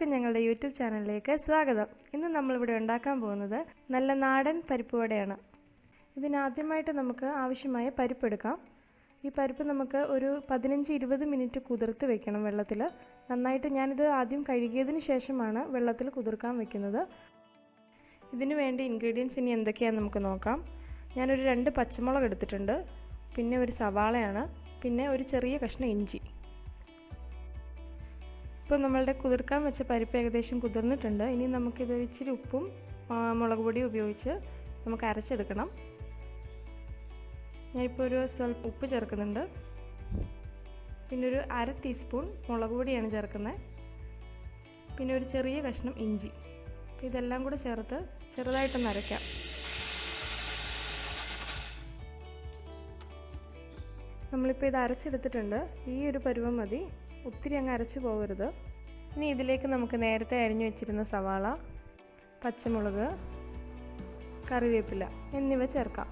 എല്ലാവർക്കും ഞങ്ങളുടെ യൂട്യൂബ് ചാനലിലേക്ക് സ്വാഗതം. ഇന്ന് നമ്മളിവിടെ ഉണ്ടാക്കാൻ പോകുന്നത് നല്ല നാടൻ പരിപ്പുവടയാണ്. ഇതിനാദ്യമായിട്ട് നമുക്ക് ആവശ്യമായ പരിപ്പ് എടുക്കാം. ഈ പരിപ്പ് നമുക്ക് ഒരു 15-20 മിനിറ്റ് കുതിർത്ത് വെക്കണം വെള്ളത്തിൽ. നന്നായിട്ട് ഞാനിത് ആദ്യം കഴുകിയതിന് ശേഷമാണ് വെള്ളത്തിൽ കുതിർക്കാൻ വെക്കുന്നത്. ഇതിനു വേണ്ടി ഇൻഗ്രീഡിയൻസ് ഇനി എന്തൊക്കെയാണെന്ന് നമുക്ക് നോക്കാം. ഞാനൊരു 2 പച്ചമുളക് എടുത്തിട്ടുണ്ട്, പിന്നെ ഒരു സവാളയാണ്, പിന്നെ ഒരു ചെറിയ കഷ്ണം ഇഞ്ചി. ഇപ്പോൾ നമ്മളുടെ കുതിർക്കാൻ വെച്ച പരിപ്പ് ഏകദേശം കുതിർന്നിട്ടുണ്ട്. ഇനി നമുക്കിത് ഇച്ചിരി ഉപ്പും മുളക് പൊടിയും ഉപയോഗിച്ച് നമുക്ക് അരച്ചെടുക്കണം. ഞാനിപ്പോൾ ഒരു സ്വല്പം ഉപ്പ് ചേർക്കുന്നുണ്ട്, പിന്നെ ഒരു 1/2 ടീസ്പൂൺ മുളക് പൊടിയാണ് ചേർക്കുന്നത്, പിന്നെ ഒരു ചെറിയ കഷ്ണം ഇഞ്ചി. ഇതെല്ലാം കൂടെ ചേർത്ത് ചെറുതായിട്ടൊന്ന് അരയ്ക്കാം. നമ്മളിപ്പോൾ ഇത് അരച്ചെടുത്തിട്ടുണ്ട്. ഈ ഒരു പരുവം മതി, ഒത്തിരി അങ്ങ് അരച്ചു പോകരുത്. ഇനി ഇതിലേക്ക് നമുക്ക് നേരത്തെ അരിഞ്ഞു വെച്ചിരുന്ന സവാള, പച്ചമുളക്, കറിവേപ്പില എന്നിവ ചേർക്കാം.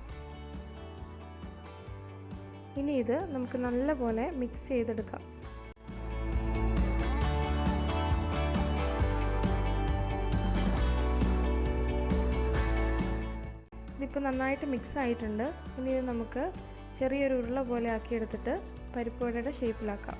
ഇനി ഇത് നമുക്ക് നല്ലപോലെ മിക്സ് ചെയ്തെടുക്കാം. ഇതിപ്പോൾ നന്നായിട്ട് മിക്സ് ആയിട്ടുണ്ട്. ഇനി ഇത് നമുക്ക് ചെറിയൊരു ഉരുള പോലെ ആക്കിയെടുത്തിട്ട് പരിപ്പുവടയുടെ ഷേപ്പിലാക്കാം.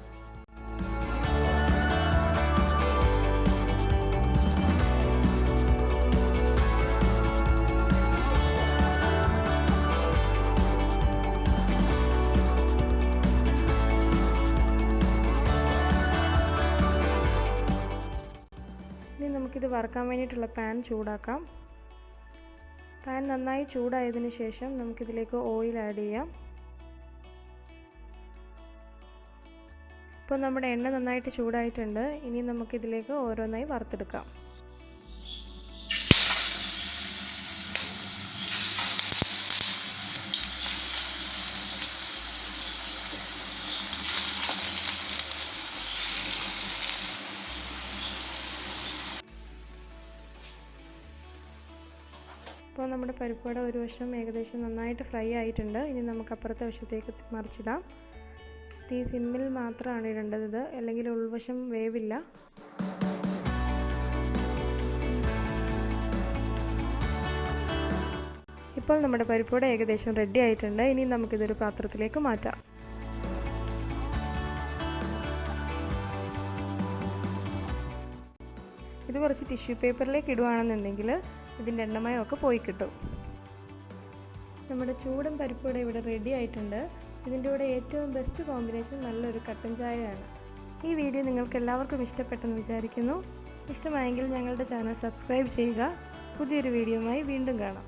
ഇനി നമുക്കിത് വറുക്കാൻ വേണ്ടിയിട്ടുള്ള പാൻ ചൂടാക്കാം. പാൻ നന്നായി ചൂടായതിനു ശേഷം നമുക്കിതിലേക്ക് ഓയിൽ ആഡ് ചെയ്യാം. ഇപ്പോൾ നമ്മുടെ എണ്ണ നന്നായിട്ട് ചൂടായിട്ടുണ്ട്. ഇനി നമുക്കിതിലേക്ക് ഓരോന്നായി വറുത്തെടുക്കാം. ഇപ്പോൾ നമ്മുടെ പരിപ്പുവട ഒരു വശം ഏകദേശം നന്നായിട്ട് ഫ്രൈ ആയിട്ടുണ്ട്. ഇനി നമുക്ക് അപ്പുറത്തെ വശത്തേക്ക് മറിച്ചിടാം. തീ സിമ്മിൽ മാത്രമാണ് ഇടേണ്ടത്, ഇത് അല്ലെങ്കിൽ ഉൾവശം വേവില്ല. ഇപ്പോൾ നമ്മുടെ പരിപ്പുവട ഏകദേശം റെഡി ആയിട്ടുണ്ട്. ഇനി നമുക്കിതൊരു പാത്രത്തിലേക്ക് മാറ്റാം. ഇത് കുറച്ച് ടിഷ്യൂ പേപ്പറിലേക്ക് ഇടുകയാണെന്നുണ്ടെങ്കിൽ ഇതിൻ്റെ എണ്ണമയമൊക്കെ പോയി കിട്ടും. നമ്മുടെ ചൂടൻ പരിപ്പുവട ഇവിടെ റെഡി ആയിട്ടുണ്ട്. ഇതിൻ്റെ കൂടെ ഏറ്റവും ബെസ്റ്റ് കോമ്പിനേഷൻ നല്ലൊരു കട്ടൻ ചായയാണ്. ഈ വീഡിയോ നിങ്ങൾക്ക് എല്ലാവർക്കും ഇഷ്ടപ്പെട്ടെന്ന് വിചാരിക്കുന്നു. ഇഷ്ടമായെങ്കിൽ ഞങ്ങളുടെ ചാനൽ സബ്സ്ക്രൈബ് ചെയ്യുക. പുതിയൊരു വീഡിയോയുമായി വീണ്ടും കാണാം.